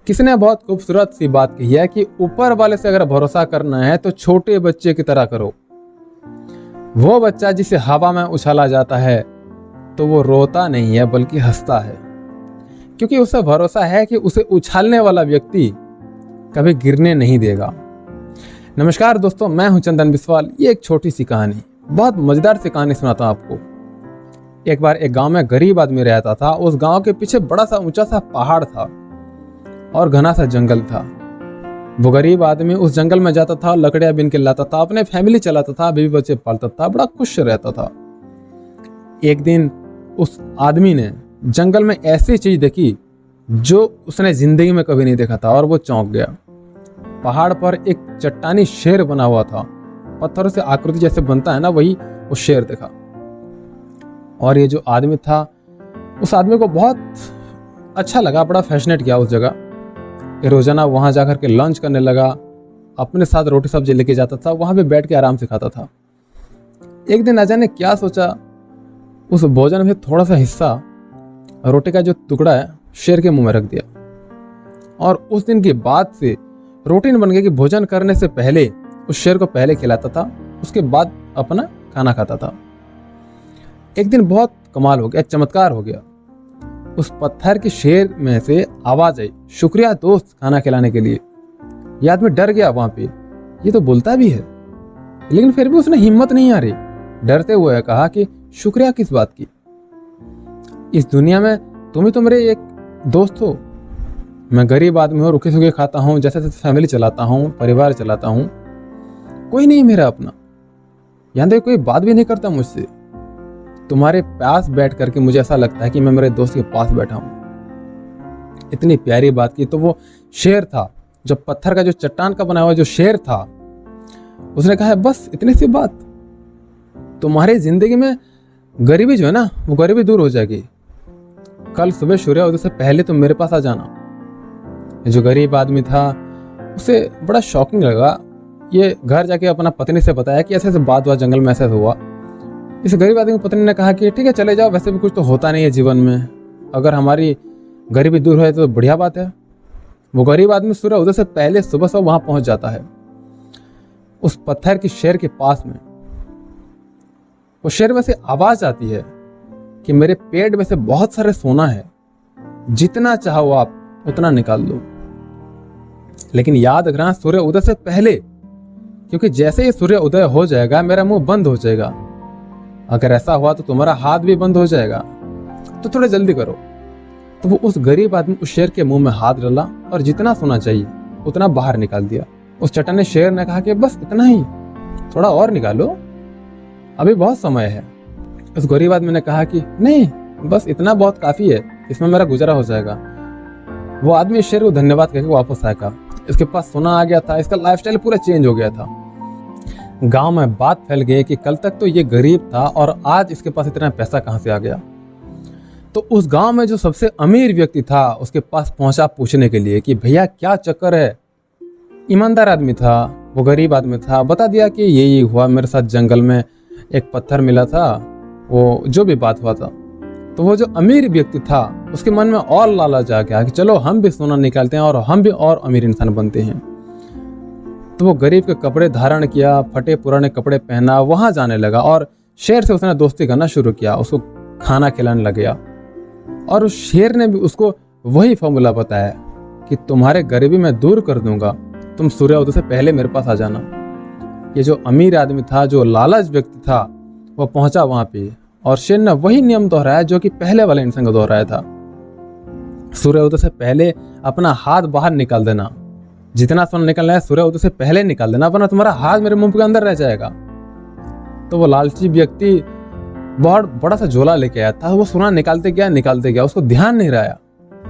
किसी ने बहुत खूबसूरत सी बात कही है कि ऊपर वाले से अगर भरोसा करना है तो छोटे बच्चे की तरह करो। वो बच्चा जिसे हवा में उछाला जाता है तो वो रोता नहीं है बल्कि हंसता है, क्योंकि उसे भरोसा है कि उसे उछालने वाला व्यक्ति कभी गिरने नहीं देगा। नमस्कार दोस्तों, मैं हूं चंदन बिस्वाल। ये एक छोटी सी कहानी, बहुत मजेदार सी कहानी सुनाता हूं आपको। एक बार एक गांव में गरीब आदमी रहता था। उस गांव के पीछे बड़ा सा ऊंचा सा पहाड़ था और घना सा जंगल था। वो गरीब आदमी उस जंगल में जाता था, लकड़ियां बीन के लाता था, अपने फैमिली चलाता था, बीवी बच्चे पालता था, बड़ा खुश रहता था। एक दिन उस आदमी ने जंगल में ऐसी चीज देखी जो उसने जिंदगी में कभी नहीं देखा था और वो चौंक गया। पहाड़ पर एक चट्टानी शेर बना हुआ था, पत्थरों से आकृति जैसे बनता है ना, वही वो शेर देखा। और ये जो आदमी था, उस आदमी को बहुत अच्छा लगा, बड़ा फैसिनेट किया उस जगह। ये रोजाना वहां जाकर के लंच करने लगा, अपने साथ रोटी सब्जी लेके जाता था, वहां पे बैठ के आराम से खाता था। एक दिन राजा ने क्या सोचा, उस भोजन में थोड़ा सा हिस्सा रोटी का जो टुकड़ा है शेर के मुंह में रख दिया। और उस दिन के बाद से रूटीन बन गया कि भोजन करने से पहले उस शेर को पहले खिलाता था, उसके बाद अपना खाना खाता था। एक दिन बहुत कमाल हो गया, चमत्कार हो गया। उस पत्थर के शेर में से आवाज आई, शुक्रिया दोस्त खाना खिलाने के लिए। यह आदमी डर गया वहां पे, ये तो बोलता भी है, लेकिन फिर भी उसने हिम्मत नहीं हारी। डरते हुए कहा कि शुक्रिया किस बात की, इस दुनिया में तुम ही तो मेरे एक दोस्त हो। मैं गरीब आदमी हूँ, रुके सुखे खाता हूँ, जैसे तैसे फैमिली चलाता हूँ, परिवार चलाता हूँ, कोई नहीं मेरा अपना। यहाँ तक कोई बात भी नहीं करता मुझसे। तुम्हारे पास बैठ करके मुझे ऐसा लगता है कि मैं मेरे दोस्त के पास बैठा हूं। इतनी प्यारी बात की। तो वो शेर था, जो पत्थर का, जो चट्टान का बना हुआ जो शेर था, उसने कहा बस इतनी सी बात, तुम्हारी जिंदगी में गरीबी जो है ना, वो गरीबी दूर हो जाएगी। कल सुबह सूर्योदय से पहले तुम मेरे पास आ जाना। जो गरीब आदमी था उसे बड़ा शॉकिंग लगा। ये घर जाके अपना पत्नी से बताया कि ऐसे ऐसे बात हुआ, जंगल में ऐसा हुआ। इस गरीब आदमी की पत्नी ने कहा कि ठीक है चले जाओ, वैसे भी कुछ तो होता नहीं है जीवन में, अगर हमारी गरीबी दूर हो तो बढ़िया बात है। वो गरीब आदमी सूर्य उदय से पहले सुबह सुबह वहां पहुंच जाता है, उस पत्थर की शेर के पास में। वो शेर में से आवाज आती है कि मेरे पेट में से बहुत सारे सोना है, जितना चाहो आप उतना निकाल लो, लेकिन याद रखना सूर्य उदय से पहले, क्योंकि जैसे ही सूर्य उदय हो जाएगा मेरा मुंह बंद हो जाएगा। अगर ऐसा हुआ तो तुम्हारा हाथ भी बंद हो जाएगा, तो थोड़ा जल्दी करो। तो वो उस गरीब आदमी उस शेर के मुंह में हाथ डाला और जितना सोना चाहिए उतना बाहर निकाल दिया। उस चट्टानी शेर ने कहा कि बस इतना ही, थोड़ा और निकालो, अभी बहुत समय है। उस गरीब आदमी ने कहा कि नहीं, बस इतना बहुत काफी है, इसमें मेरा गुजारा हो जाएगा। वो आदमी शेर को धन्यवाद कहकर वापस आएगा। इसके पास सोना आ गया था, इसका लाइफस्टाइल पूरा चेंज हो गया था। गांव में बात फैल गई कि कल तक तो ये गरीब था और आज इसके पास इतना पैसा कहां से आ गया। तो उस गांव में जो सबसे अमीर व्यक्ति था उसके पास पहुंचा पूछने के लिए कि भैया क्या चक्कर है। ईमानदार आदमी था, वो गरीब आदमी था, बता दिया कि यही हुआ, मेरे साथ जंगल में एक पत्थर मिला था, वो जो भी बात हुआ था। तो वो जो अमीर व्यक्ति था उसके मन में और लालच आ गया कि चलो हम भी सोना निकालते हैं और हम भी और अमीर इंसान बनते हैं। तो वो गरीब के कपड़े धारण किया, फटे पुराने कपड़े पहना, वहां जाने लगा और शेर से उसने दोस्ती करना शुरू किया, उसको खाना खिलाने लग गया। और उस शेर ने भी उसको वही फॉर्मूला बताया कि तुम्हारे गरीबी मैं दूर कर दूंगा, तुम सूर्योदय से पहले मेरे पास आ जाना। ये जो अमीर आदमी था, जो लालच व्यक्ति था, वो पहुंचा वहां पे और शेर ने वही नियम दोहराया जो कि पहले वाले इंसान को दोहराया था। सूर्योदय से पहले अपना हाथ बाहर निकाल देना, जितना सोना निकलना है सूर्य उदय से पहले निकाल देना, वरना तुम्हारा हाथ मेरे मुंह के अंदर रह जाएगा। तो वो लालची व्यक्ति बहुत बड़ा सा झोला लेके आया था, वो सोना निकालते गया, उसको ध्यान नहीं रहा।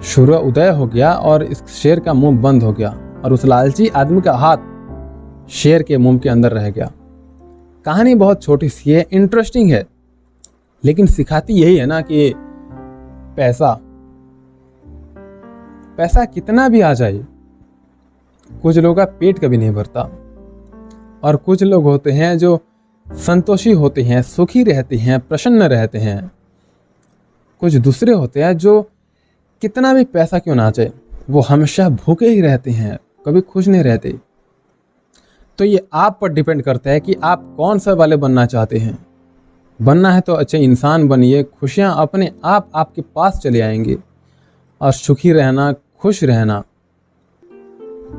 सूर्य उदय हो गया और इस शेर का मुंह बंद हो गया और उस लालची आदमी का हाथ शेर के मुंह के अंदर रह गया। कहानी बहुत छोटी सी है, इंटरेस्टिंग है, लेकिन सिखाती यही है ना कि पैसा कितना भी आ जाए, कुछ लोगों का पेट कभी नहीं भरता। और कुछ लोग होते हैं जो संतोषी होते हैं, सुखी रहते हैं, प्रसन्न रहते हैं। कुछ दूसरे होते हैं जो कितना भी पैसा क्यों ना आ जाए वो हमेशा भूखे ही रहते हैं, कभी खुश नहीं रहते। तो ये आप पर डिपेंड करता है कि आप कौन सा वाले बनना चाहते हैं। बनना है तो अच्छे इंसान बनिए, खुशियाँ अपने आप आपके पास चले आएंगे। और सुखी रहना,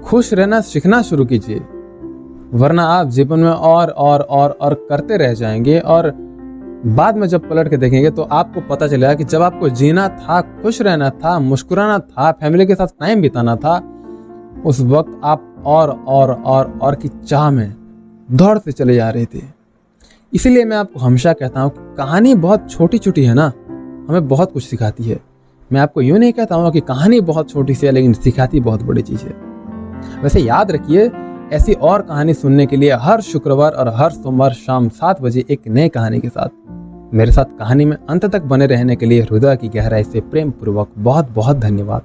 खुश रहना सीखना शुरू कीजिए, वरना आप जीवन में और करते रह जाएंगे। और बाद में जब पलट के देखेंगे तो आपको पता चलेगा कि जब आपको जीना था, खुश रहना था, मुस्कुराना था, फैमिली के साथ टाइम बिताना था, उस वक्त आप और की चाह में दौड़ते चले जा रहे थे। इसीलिए मैं आपको हमेशा कहता हूँ कि कहानी बहुत छोटी छोटी है ना, हमें बहुत कुछ सिखाती है। मैं आपको यूँ नहीं कहता हूँ कि कहानी बहुत छोटी सी है, लेकिन सिखाती बहुत बड़ी चीज़ है। वैसे याद रखिए, ऐसी और कहानी सुनने के लिए हर शुक्रवार और हर सोमवार शाम 7 बजे एक नई कहानी के साथ मेरे साथ कहानी में अंत तक बने रहने के लिए हृदय की गहराई से प्रेम पूर्वक बहुत बहुत धन्यवाद।